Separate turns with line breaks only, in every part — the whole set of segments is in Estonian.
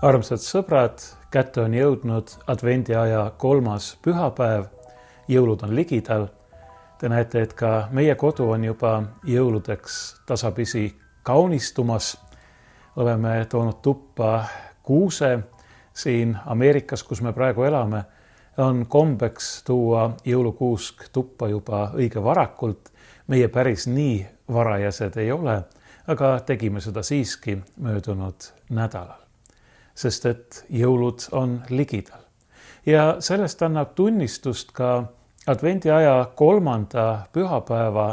Armsad sõbrad, kätte on jõudnud advendiaja 3. pühapäev, jõulud on ligidal. Te näete, et ka meie kodu on juba jõuludeks tasapisi kaunistumas. Oleme toonud tuppa kuuse. Siin Ameerikas, kus me praegu elame, on kombeks tuua jõulukuusk tuppa juba õige varakult. Meie päris nii varajased ei ole, aga tegime seda siiski möödunud nädalal. Sest et jõulud on ligidal. Ja sellest annab tunnistust ka advendiaja 3. pühapäeva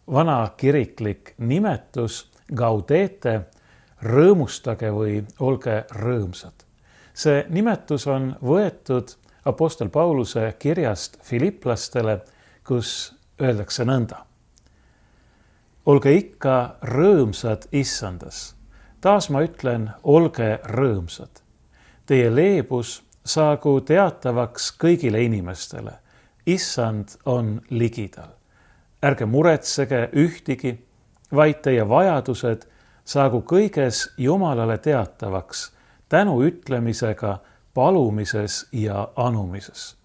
vana kiriklik nimetus Gaudete, rõõmustage või olge rõõmsad. See nimetus on võetud apostel Pauluse kirjast Filiplastele, kus öeldakse nõnda. Olge ikka rõõmsad issandas. Taas ma ütlen, olge rõõmsad. Teie leebus saagu teatavaks kõigile inimestele. Issand on ligidal. Ärge muretsege ühtigi, vaid teie vajadused saagu kõiges Jumalale teatavaks tänu ütlemisega, palumises ja anumises.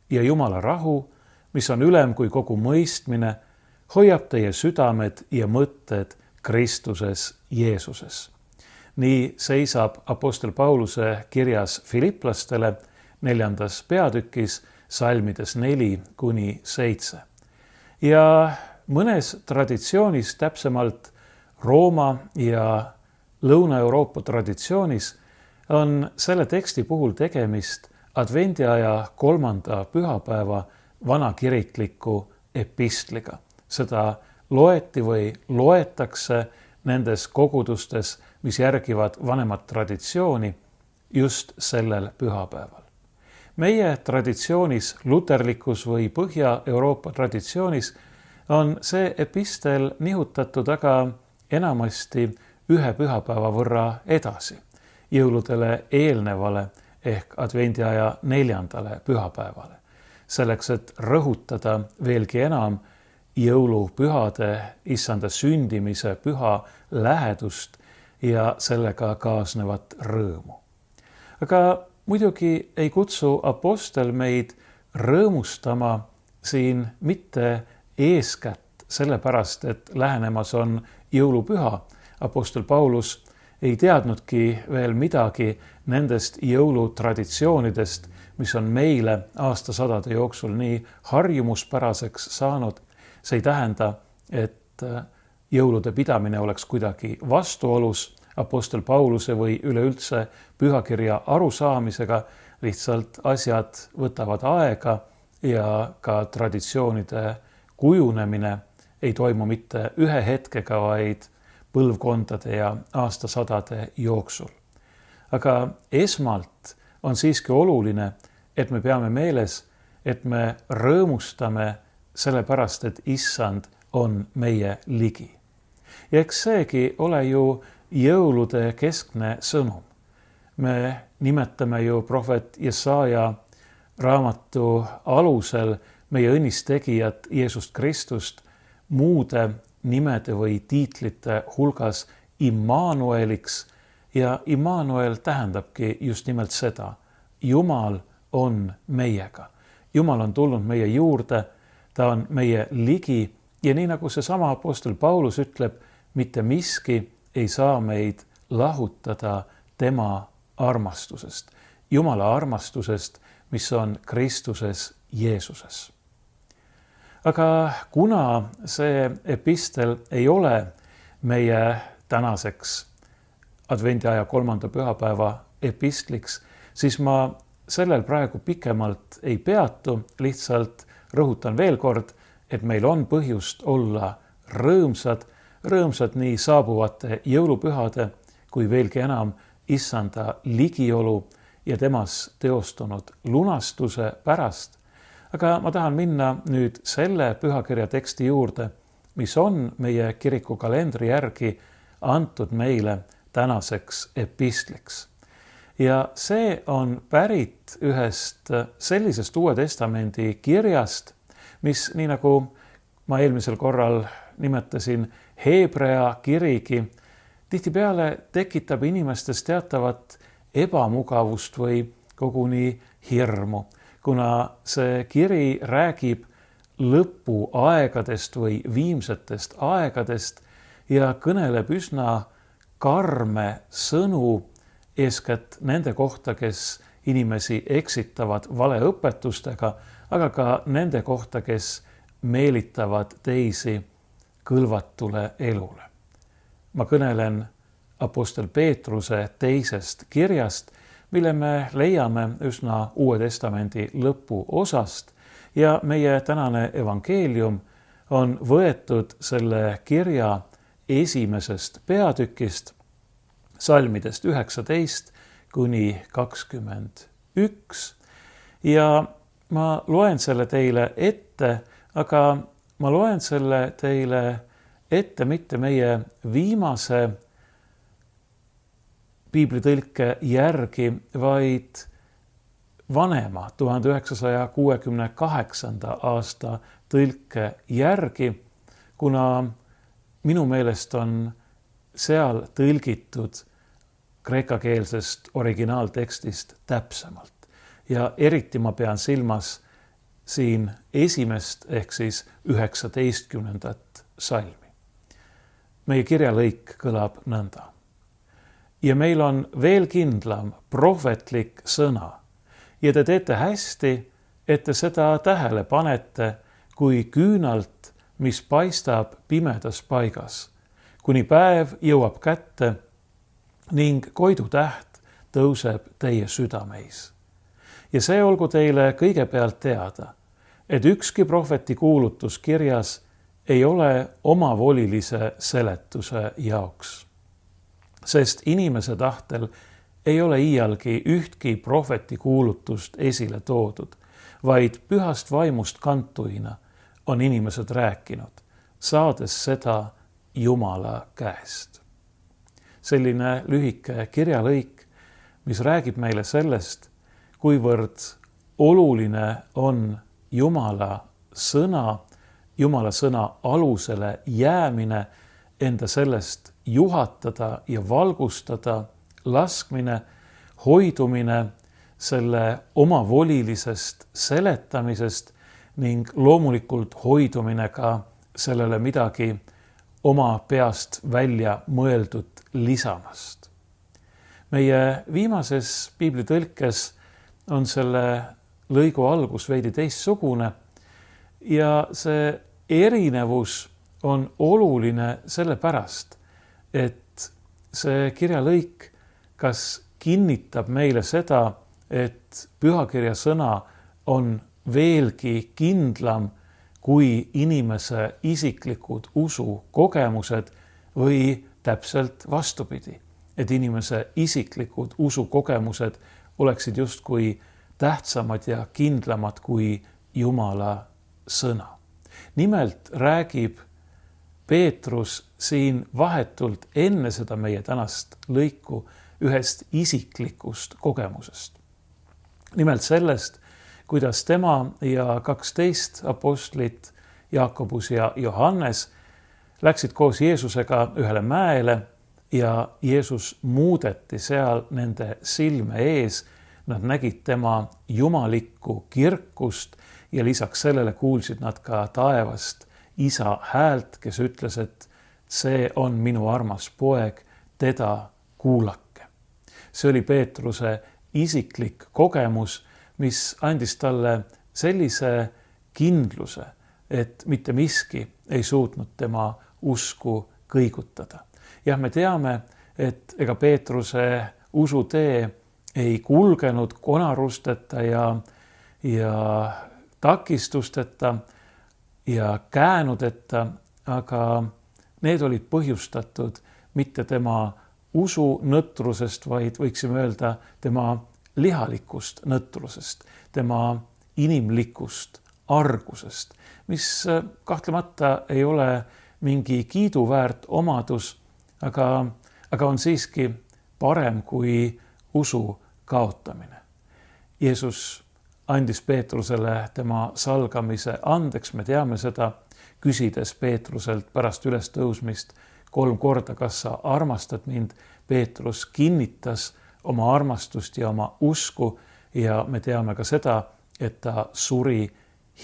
Ja Jumala rahu, mis on ülem kui kogu mõistmine, hoiab teie südamed ja mõtted Kristuses Jeesuses. Nii seisab apostel Pauluse kirjas Filiplastele 4. peatükis salmides 4-7. Ja mõnes traditsioonis, täpsemalt Rooma ja Lõuna-Euroopa traditsioonis, on selle teksti puhul tegemist advendiaja 3. pühapäeva vanakirikliku epistliga. Seda loeti või loetakse nendes kogudustes, mis järgivad vanemat traditsiooni just sellel pühapäeval. Meie traditsioonis, luterlikus või Põhja-Euroopa traditsioonis on see epistel nihutatud aga enamasti ühe pühapäeva võrra edasi, jõuludele eelnevale ehk advendiaja 4. pühapäevale, selleks et rõhutada veelgi enam jõulupühade, issanda sündimise püha lähedust ja sellega kaasnevat rõõmu. Aga muidugi ei kutsu apostel meid rõõmustama siin mitte eeskätt sellepärast, et lähenemas on jõulupüha. Apostel Paulus ei teadnudki veel midagi nendest jõulutraditsioonidest, mis on meile aastasadade jooksul nii harjumuspäraseks saanud. See ei tähenda, et jõulude pidamine oleks kuidagi vastuolus apostel Pauluse või üleüldse pühakirja arusaamisega, lihtsalt asjad võtavad aega ja ka traditsioonide kujunemine ei toimu mitte ühe hetkega, vaid põlvkondade ja aastasadade jooksul. Aga esmalt on siiski oluline, et me peame meeles, et me rõõmustame sellepärast, et issand on meie ligi. Ja eks seegi ole ju jõulude keskne sõnum. Me nimetame ju prohvet Jesaja raamatu alusel meie õnnistegijat Jeesust Kristust muude nimede või tiitlite hulgas Immanueliks ja Immanuel tähendabki just nimelt seda. Jumal on meiega. Jumal on tulnud meie juurde, ta on meie ligi ja nii nagu seesama apostel Paulus ütleb, mitte miski ei saa meid lahutada tema armastusest, Jumala armastusest, mis on Kristuses Jeesuses. Aga kuna see epistel ei ole meie tänaseks advendiaja 3. pühapäeva epistliks, siis ma sellel praegu pikemalt ei peatu, lihtsalt rõhutan veel kord, et meil on põhjust olla rõõmsad nii saabuvate jõulupühade kui veelgi enam issanda ligiolu ja temas teostunud lunastuse pärast. Aga ma tahan minna nüüd selle pühakirja teksti juurde, mis on meie kiriku kalendri järgi antud meile tänaseks epistliks. Ja see on pärit ühest sellisest Uue Testamendi kirjast, mis nii nagu ma eelmisel korral nimetasin, Heebrea kirigi tihtipeale tekitab inimestes teatavat ebamugavust või koguni hirmu, kuna see kiri räägib lõpuaegadest või viimsetest aegadest ja kõneleb üsna karme sõnu eeskätt nende kohta, kes inimesi eksitavad valeõpetustega, aga ka nende kohta, kes meelitavad teisi kõlvatule elule. Ma kõnelen apostel Peetruse teisest kirjast, mille me leiame üsna Uue Testamendi lõpuosast ja meie tänane evangeelium on võetud selle kirja esimesest peatükist, salmidest 19 kuni 21 ja ma loen selle teile ette, aga ma loen selle teile ette mitte meie viimase piiblitõlke järgi, vaid vanema 1968. aasta tõlke järgi, kuna minu meelest on seal tõlgitud kreekakeelsest originaaltekstist täpsemalt. Ja eriti ma pean silmas siin esimest ehk siis 19. salmi. Meie kirjalõik kõlab nõnda. Ja meil on veel kindlam prohvetlik sõna ja te teete hästi, et te seda tähele panete kui küünalt, mis paistab pimedas paigas, kuni päev jõuab kätte ning koidutäht tõuseb teie südameis. Ja see olgu teile kõigepealt teada, et ükski prohveti kuulutus kirjas ei ole omavolilise seletuse jaoks. Sest inimese tahtel ei ole iialgi ühtki prohveti kuulutust esile toodud, vaid pühast vaimust kantuina on inimesed rääkinud, saades seda Jumala käest. Selline lühike kirjalõik, mis räägib meile sellest, kuivõrd oluline on Jumala sõna alusele jäämine, enda sellest juhatada ja valgustada, laskmine, hoidumine selle omavolilisest seletamisest ning loomulikult hoidumine ka sellele midagi oma peast välja mõeldud lisamast. Meie viimases piiblitõlkes on selle lõigu algus veidi teistsugune ja see erinevus on oluline sellepärast, et see kirjalõik kas kinnitab meile seda, et pühakirja sõna on veelgi kindlam kui inimese isiklikud usukogemused või täpselt vastupidi, et inimese isiklikud usukogemused oleksid justkui tähtsamad ja kindlamad kui Jumala sõna. Nimelt räägib Peetrus siin vahetult enne seda meie tänast lõiku ühest isiklikust kogemusest. Nimelt sellest, kuidas tema ja 12 apostlit, Jaakobus ja Johannes, läksid koos Jeesusega ühele mäele ja Jeesus muudeti seal nende silme ees. Nad nägid tema jumalikku kirkust ja lisaks sellele kuulsid nad ka taevast isa häält, kes ütles, et see on minu armas poeg, teda kuulake. See oli Peetruse isiklik kogemus, mis andis talle sellise kindluse, et mitte miski ei suutnud tema usku kõigutada. Jah, me teame, et ega Peetruse usutee ei kulgenud konarusteta ja takistusteta ja käänudeta, aga need olid põhjustatud mitte tema usu nõtrusest, vaid võiksime öelda tema lihalikust nõtrusest, tema inimlikust argusest, mis kahtlemata ei ole mingi kiiduväärt omadus, aga on siiski parem kui usu kaotamine. Jeesus andis Peetrusele tema salgamise andeks, me teame seda, küsides Peetruselt pärast ülestõusmist 3 korda, kas sa armastad mind. Peetrus kinnitas oma armastust ja oma usku ja me teame ka seda, et ta suri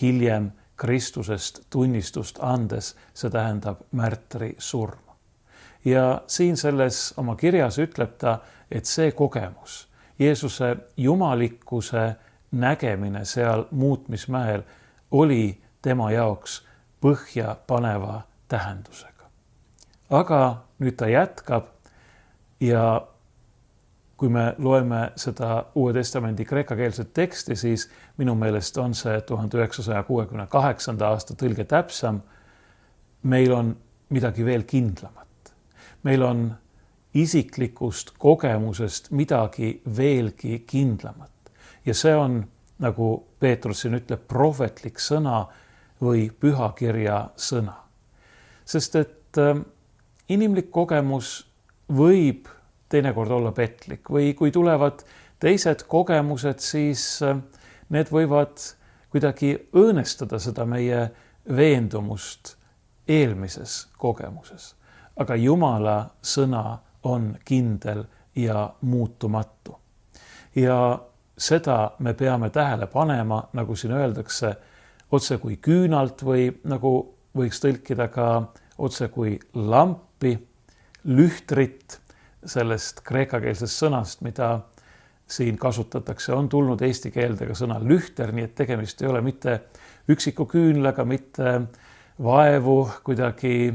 hiljem Kristusest tunnistust andes, see tähendab märtri surma. Ja siin selles oma kirjas ütleb ta, et see kogemus, Jeesuse jumalikkuse nägemine seal muutmismäel oli tema jaoks põhjapaneva tähendusega. Aga nüüd ta jätkab ja kui me loeme seda Uue Testamendi kreekakeelset teksti, siis minu meelest on see 1968. aasta tõlge täpsem. Meil on midagi veel kindlamat. Meil on isiklikust kogemusest midagi veelgi kindlamat. Ja see on, nagu Peetrus siin ütleb, prohvetlik sõna või pühakirja sõna. Sest et inimlik kogemus võib teinekord olla petlik või kui tulevad teised kogemused, siis need võivad kuidagi õõnestada seda meie veendumust eelmises kogemuses. Aga Jumala sõna on kindel ja muutumatu. Ja seda me peame tähele panema, nagu siin öeldakse, otse kui küünalt või nagu võiks tõlkida ka otse kui lampi, lühtrit, sellest kreekakeelsest sõnast, mida siin kasutatakse, on tulnud eesti keelde ka sõna lühter, nii et tegemist ei ole mitte üksiku küünlaga, mitte vaevu kuidagi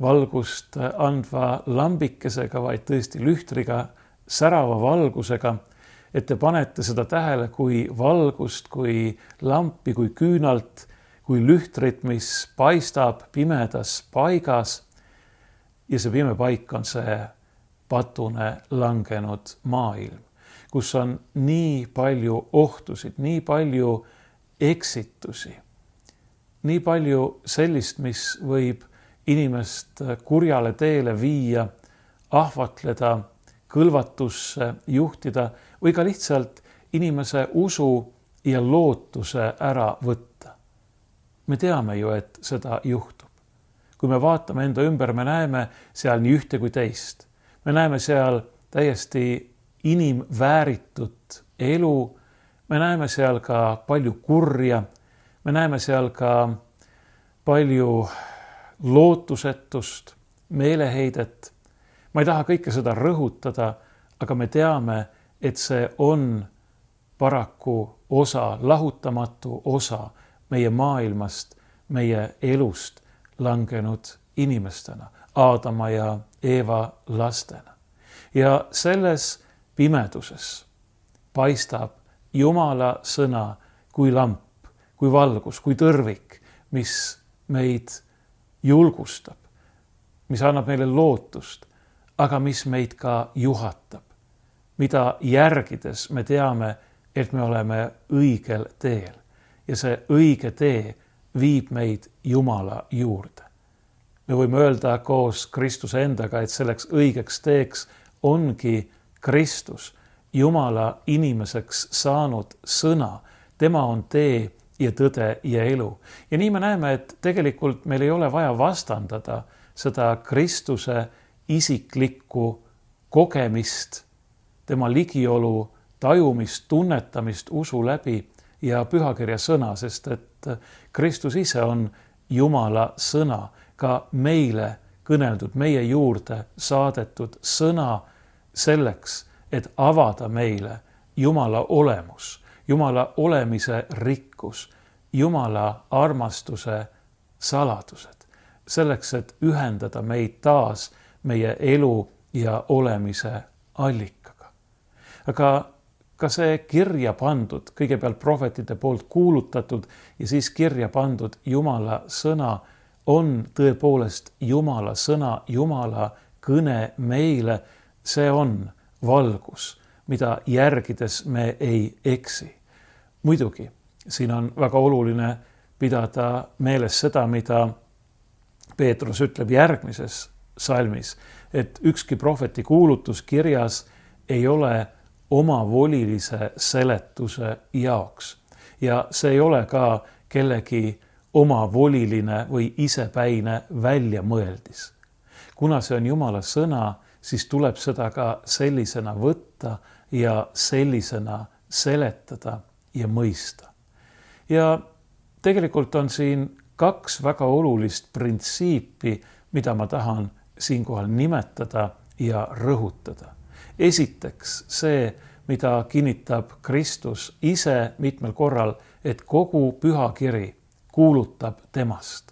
valgust andva lambikesega, vaid tõesti lühtriga, särava valgusega, et te panete seda tähele kui valgust, kui lampi, kui küünalt, kui lühtrit, mis paistab pimedas paigas. Ja see pime paik on see patune langenud maailm, kus on nii palju ohtusid, nii palju eksitusi, nii palju sellist, mis võib inimest kurjale teele viia, ahvatleda, kõlvatusse juhtida või ka lihtsalt inimese usu ja lootuse ära võtta. Me teame ju, et seda juhtub. Kui me vaatame enda ümber, me näeme seal nii ühte kui teist. Me näeme seal täiesti inimvääritut elu, me näeme seal ka palju kurja, me näeme seal ka palju lootusetust, meeleheidet. Ma ei taha kõike seda rõhutada, aga me teame, et see on paraku osa, lahutamatu osa meie maailmast, meie elust langenud inimestena, Aadama ja Eeva lastena. Ja selles pimeduses paistab Jumala sõna kui lamp, kui valgus, kui tõrvik, mis meid julgustab, mis annab meile lootust, aga mis meid ka juhatab, mida järgides me teame, et me oleme õigel teel ja see õige tee viib meid Jumala juurde. Me võime öelda koos Kristuse endaga, et selleks õigeks teeks ongi Kristus, Jumala inimeseks saanud sõna. Tema on tee ja tõde ja elu. Ja nii me näeme, et tegelikult meil ei ole vaja vastandada seda Kristuse isiklikku kogemist, tema ligiolu, tajumist, tunnetamist usu läbi ja pühakirja sõna, sest et Kristus ise on Jumala sõna, ka meile kõneldud, meie juurde saadetud sõna selleks, et avada meile Jumala olemus, Jumala olemise rikkus, Jumala armastuse saladused, selleks, et ühendada meid taas meie elu ja olemise allikaga. Aga ka see kirja pandud, kõigepealt prohvetite poolt kuulutatud ja siis kirja pandud Jumala sõna on tõepoolest Jumala sõna, Jumala kõne meile. See on valgus, mida järgides me ei eksi. Muidugi, siin on väga oluline pidada meeles seda, mida Peetrus ütleb järgmises salmis, et ükski prohveti kuulutus kirjas ei ole omavolilise seletuse jaoks. Ja see ei ole ka kellegi omavoliline või isepäine väljamõeldis. Kuna see on Jumala sõna, siis tuleb seda ka sellisena võtta ja sellisena seletada ja mõista. Ja tegelikult on siin 2 väga olulist printsiipi, mida ma tahan siinkohal nimetada ja rõhutada. Esiteks see, mida kinnitab Kristus ise mitmel korral, et kogu pühakiri kuulutab temast.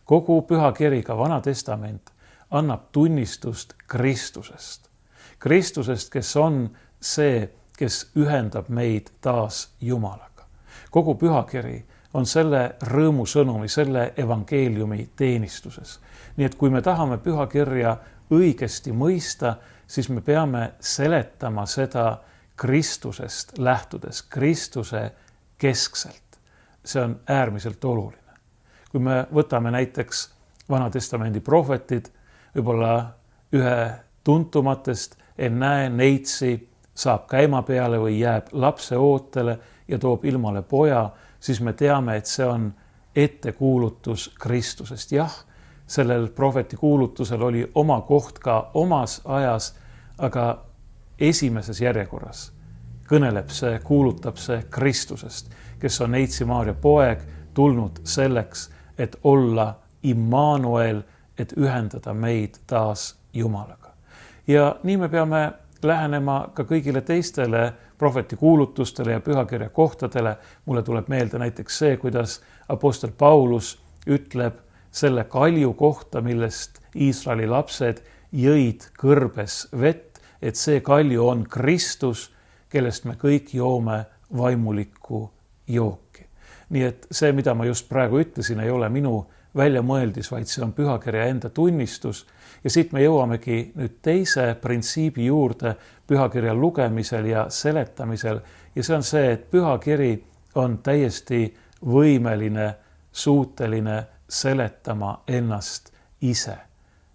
Kogu pühakiri, ka Vana Testament, annab tunnistust Kristusest. Kristusest, kes on see, kes ühendab meid taas Jumalaga. Kogu pühakiri on selle rõõmusõnumi, selle evangeeliumi teenistuses. Nii et kui me tahame pühakirja õigesti mõista, siis me peame seletama seda Kristusest lähtudes, Kristuse keskselt. See on äärmiselt oluline. Kui me võtame näiteks Vana Testamendi prohvetid, võib-olla ühe tuntumatest, en näe neitsi, saab käima peale või jääb lapse ootele ja toob ilmale poja, siis me teame, et see on ettekuulutus Kristusest. Jah, sellel prohveti kuulutusel oli oma koht ka omas ajas, aga esimeses järjekorras kõneleb see, kuulutab see Kristusest, kes on Neitsi Maarja poeg, tulnud selleks, et olla Immanuel, et ühendada meid taas Jumalaga. Ja nii me peame lähenema ka kõigile teistele prohveti kuulutustele ja pühakirja kohtadele. Mulle tuleb meelde näiteks see, kuidas apostel Paulus ütleb selle kalju kohta, millest Iisraeli lapsed jõid kõrbes vett, et see kalju on Kristus, kellest me kõik joome vaimulikku jooki. Nii et see, mida ma just praegu ütlesin, ei ole minu väljamõeldis, vaid see on pühakirja enda tunnistus. Ja siit me jõuamegi nüüd teise printsiibi juurde pühakirja lugemisel ja seletamisel. Ja see on see, et pühakiri on täiesti võimeline, suuteline seletama ennast ise.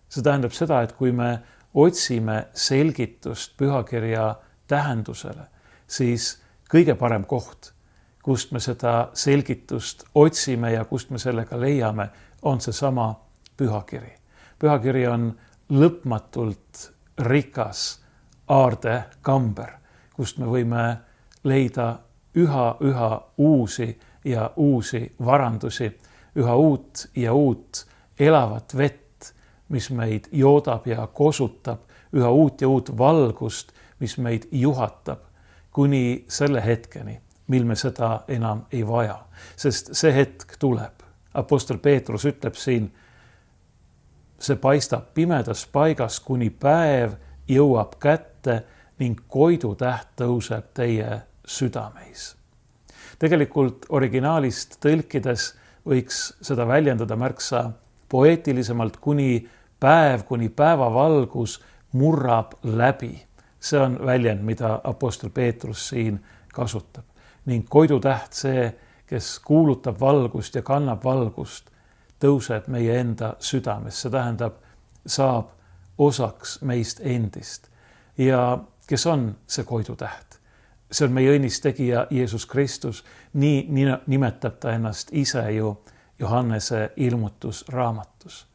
See tähendab seda, et kui me otsime selgitust pühakirja tähendusele, siis kõige parem koht, kust me seda selgitust otsime ja kust me sellega leiame, on seesama pühakiri. Pühakiri on lõpmatult rikas aardekamber, kust me võime leida üha uusi ja uusi varandusi, üha uut ja uut elavat vett, mis meid joodab ja kosutab, üha uut ja uut valgust, mis meid juhatab kuni selle hetkeni, mil me seda enam ei vaja. Sest see hetk tuleb. Apostel Peetrus ütleb siin, see paistab pimedas paigas, kuni päev jõuab kätte ning koidutäht tõuseb teie südameis. Tegelikult originaalist tõlkides võiks seda väljendada märksa poeetilisemalt, kuni päevavalgus murrab läbi. See on väljend, mida apostel Peetrus siin kasutab. Ning koidutäht, see, kes kuulutab valgust ja kannab valgust, tõuseb meie enda südames. See tähendab, saab osaks meist endist. Ja kes on see koidutäht? See on meie õnnistegija Jeesus Kristus. Nii nimetab ta ennast ise ju Johannese ilmutusraamatus.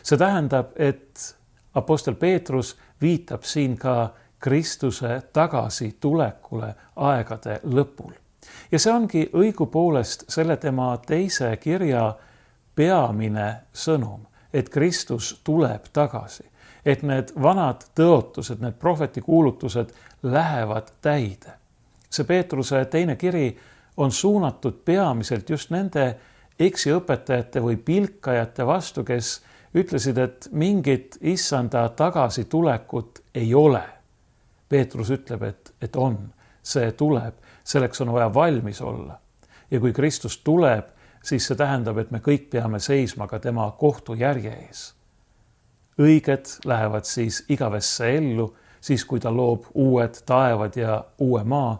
See tähendab, et apostel Peetrus viitab siin ka Kristuse tagasi tulekule aegade lõpul. Ja see ongi õigupoolest selle tema teise kirja peamine sõnum, et Kristus tuleb tagasi, et need vanad tõotused, need prohveti kuulutused lähevad täide. See Peetruse teine kiri on suunatud peamiselt just nende eksiõpetajate või pilkajate vastu, kes ütlesid, et mingit issanda tagasi tulekut ei ole. Peetrus ütleb, et on, see tuleb, selleks on vaja valmis olla. Ja kui Kristus tuleb, siis see tähendab, et me kõik peame seisma ka tema kohtujärje ees. Õiged lähevad siis igavesse ellu, siis kui ta loob uued taevad ja uue maa,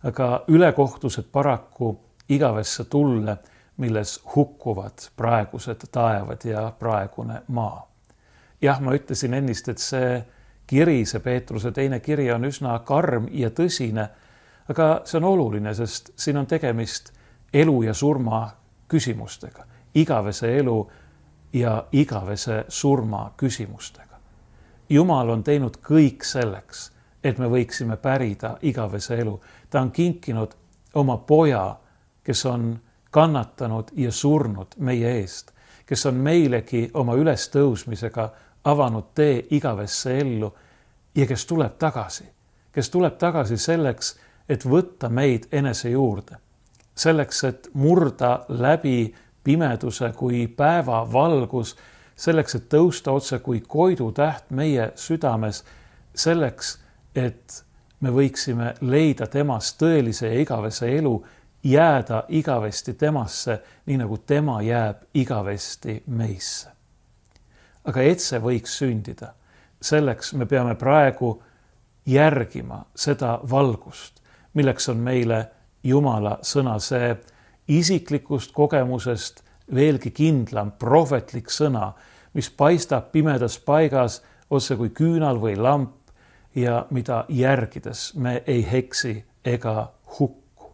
aga ülekohtused paraku igavesse tulle, milles hukkuvad praegused taevad ja praegune maa. Jah, ma ütlesin ennist, et see kiri, see Peetruse teine kiri on üsna karm ja tõsine, aga see on oluline, sest siin on tegemist elu ja surma küsimustega, igavese elu ja igavese surma küsimustega. Jumal on teinud kõik selleks, et me võiksime pärida igavese elu. Ta on kinkinud oma poja, kes on kannatanud ja surnud meie eest, kes on meilegi oma ülestõusmisega avanud tee igavesse ellu ja kes tuleb tagasi selleks, et võtta meid enese juurde, selleks, et murda läbi pimeduse kui päeva valgus, selleks, et tõusta otse kui koidutäht meie südames, selleks, et me võiksime leida temas tõelise ja igavese elu, jääda igavesti temasse, nii nagu tema jääb igavesti meisse. Aga et see võiks sündida, selleks me peame praegu järgima seda valgust, milleks on meile Jumala sõna, see isiklikust kogemusest veelgi kindlam prohvetlik sõna, mis paistab pimedas paigas otse kui küünal või lamp ja mida järgides me ei heksi ega hukku.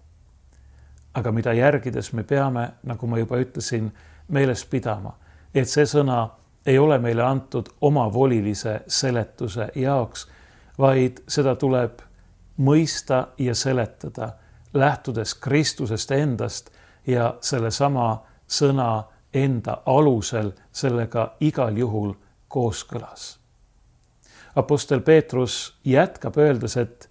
Aga mida järgides me peame, nagu ma juba ütlesin, meeles pidama, et see sõna ei ole meile antud omavolilise seletuse jaoks, vaid seda tuleb mõista ja seletada, lähtudes Kristusest endast ja sellesama sõna enda alusel sellega igal juhul kooskõlas. Apostel Peetrus jätkab öeldes, et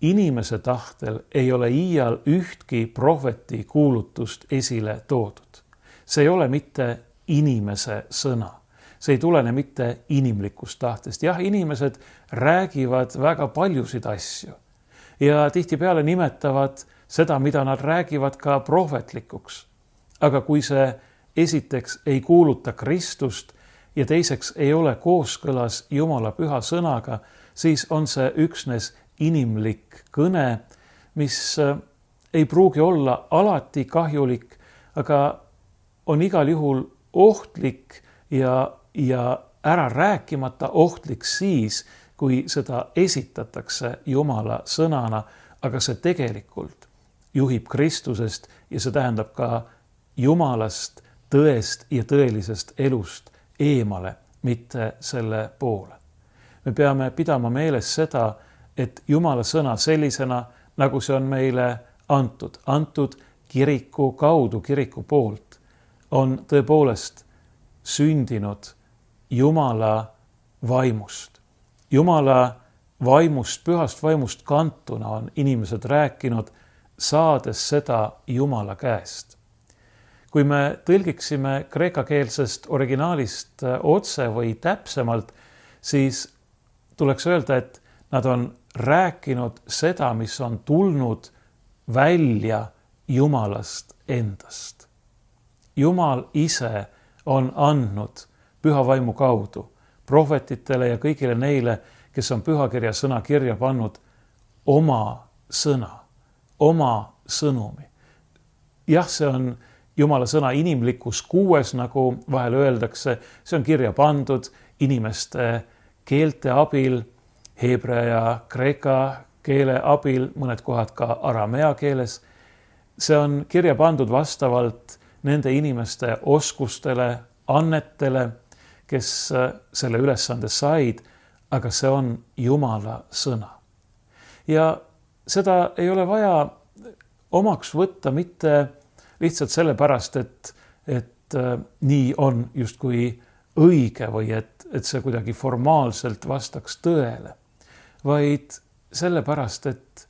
inimese tahtel ei ole iial ühtki prohveti kuulutust esile toodud. See ei ole mitte inimese sõna. See ei tulene mitte inimlikust tahtest. Jah, inimesed räägivad väga paljusid asju ja tihtipeale nimetavad seda, mida nad räägivad, ka prohvetlikuks. Aga kui see esiteks ei kuuluta Kristust ja teiseks ei ole kooskõlas Jumala püha sõnaga, siis on see üksnes inimlik kõne, mis ei pruugi olla alati kahjulik, aga on igal juhul ohtlik ja ära rääkimata ohtlik siis, kui seda esitatakse Jumala sõnana, aga see tegelikult juhib Kristusest ja see tähendab ka Jumalast, tõest ja tõelisest elust eemale, mitte selle poole. Me peame pidama meeles seda, et Jumala sõna sellisena, nagu see on meile antud kiriku kaudu, kiriku poolt, on tõepoolest sündinud Jumala vaimust. Jumala vaimust, pühast vaimust kantuna on inimesed rääkinud, saades seda Jumala käest. Kui me tõlgiksime kreekakeelsest originaalist otse või täpsemalt, siis tuleks öelda, et nad on rääkinud seda, mis on tulnud välja Jumalast endast. Jumal ise on andnud püha vaimu kaudu prohvetitele ja kõigile neile, kes on pühakirja sõna kirja pannud, oma sõna, oma sõnumi. Jah, see on Jumala sõna inimlikus kuues, nagu vahel öeldakse, see on kirja pandud inimeste keelte abil, heebrea ja kreeka keele abil, mõned kohad ka aramea keeles. See on kirja pandud vastavalt nende inimeste oskustele, annetele, kes selle ülesande said, aga see on Jumala sõna. Ja seda ei ole vaja omaks võtta mitte lihtsalt sellepärast, et nii on justkui õige või et see kuidagi formaalselt vastaks tõele, vaid sellepärast, et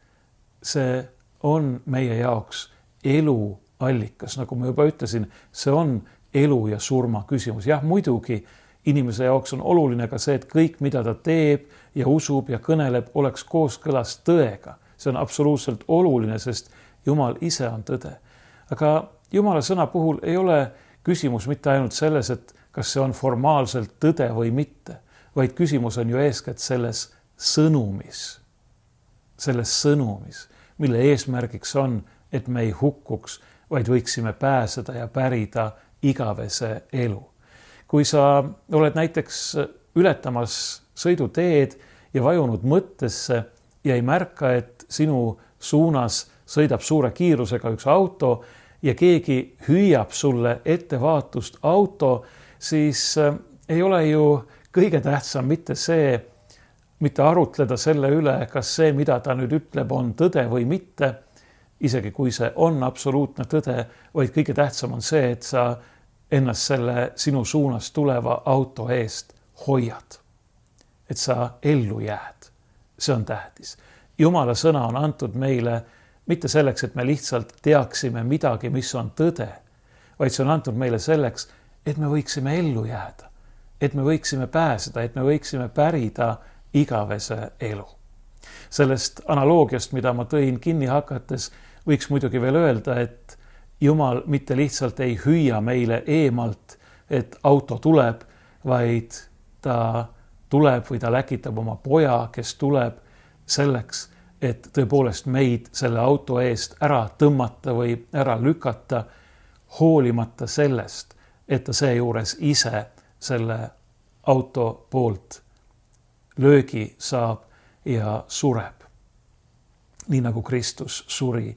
see on meie jaoks eluallikas. Nagu ma juba ütlesin, see on elu ja surma küsimus. Jah, muidugi inimese jaoks on oluline ka see, et kõik, mida ta teeb ja usub ja kõneleb, oleks kooskõlas tõega. See on absoluutselt oluline, sest Jumal ise on tõde. Aga Jumala sõna puhul ei ole küsimus mitte ainult selles, et kas see on formaalselt tõde või mitte, vaid küsimus on ju eeskätt selles sõnumis, mille eesmärgiks on, et me ei hukkuks, vaid võiksime pääseda ja pärida igavese elu. Kui sa oled näiteks ületamas sõiduteed ja vajunud mõttesse ja ei märka, et sinu suunas sõidab suure kiirusega üks auto ja keegi hüüab sulle ettevaatust auto, siis ei ole ju kõige tähtsam mitte arutleda selle üle, kas see, mida ta nüüd ütleb, on tõde või mitte, isegi kui see on absoluutne tõde, vaid kõige tähtsam on see, et sa ennast selle sinu suunas tuleva auto eest hoiad. Et sa ellu jääd. See on tähtis. Jumala sõna on antud meile mitte selleks, et me lihtsalt teaksime midagi, mis on tõde, vaid see on antud meile selleks, et me võiksime ellu jääda, et me võiksime pääseda, et me võiksime pärida igavese elu. Sellest analoogiast, mida ma tõin kinni hakates, võiks muidugi veel öelda, et Jumal mitte lihtsalt ei hüüa meile eemalt, et auto tuleb, vaid ta tuleb või ta läkitab oma poja, kes tuleb selleks, et tõepoolest meid selle auto eest ära tõmmata või ära lükata, hoolimata sellest, et ta seejuures ise selle auto poolt löögi saab ja sureb. Nii nagu Kristus suri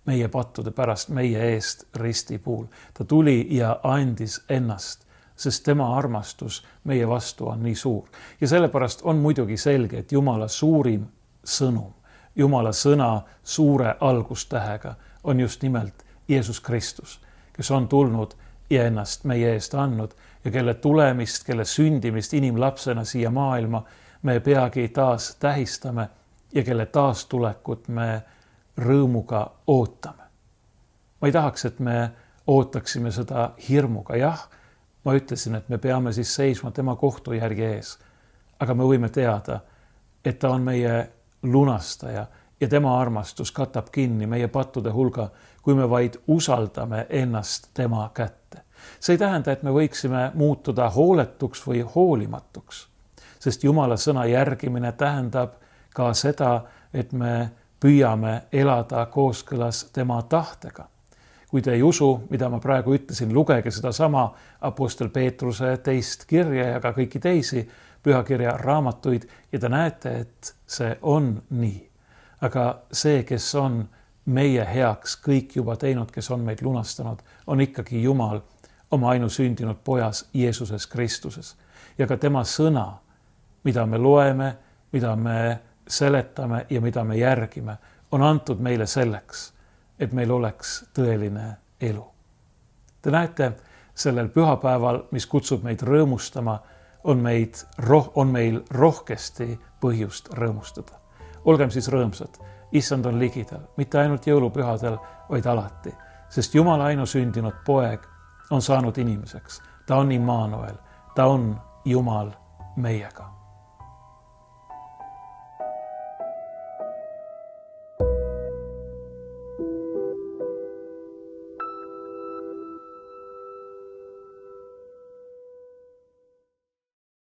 meie pattude pärast meie eest risti puul. Ta tuli ja andis ennast, sest tema armastus meie vastu on nii suur. Ja sellepärast on muidugi selge, et Jumala suurim sõnum, Jumala sõna suure algustähega on just nimelt Jeesus Kristus, kes on tulnud ja ennast meie eest andnud ja kelle tulemist, kelle sündimist inimlapsena siia maailma me peagi taas tähistame ja kelle taastulekut me rõõmuga ootame. Ma ei tahaks, et me ootaksime seda hirmuga. Jah, ma ütlesin, et me peame siis seisma tema kohtujärgi ees, aga me võime teada, et ta on meie lunastaja ja tema armastus katab kinni meie pattude hulga, kui me vaid usaldame ennast tema kätte. See ei tähenda, et me võiksime muutuda hooletuks või hoolimatuks, sest Jumala sõna järgimine tähendab ka seda, et me püüame elada kooskõlas tema tahtega. Kui te ei usu, mida ma praegu ütlesin, lugege sedasama Apostel Peetruse 2. kirja ja ka kõiki teisi pühakirja raamatuid ja te näete, et see on nii. Aga see, kes on meie heaks kõik juba teinud, kes on meid lunastanud, on ikkagi Jumal oma ainusündinud pojas Jeesuses Kristuses. Ja ka tema sõna, mida me loeme, mida me seletame ja mida me järgime, on antud meile selleks, et meil oleks tõeline elu. Te näete, sellel pühapäeval, mis kutsub meid rõõmustama, on meil rohkesti põhjust rõõmustada. Olgem siis rõõmsad, Issand on ligidal, mitte ainult jõulupühadel, vaid alati, sest Jumala ainusündinud poeg on saanud inimeseks. Ta on Immanuel, ta on Jumal meiega.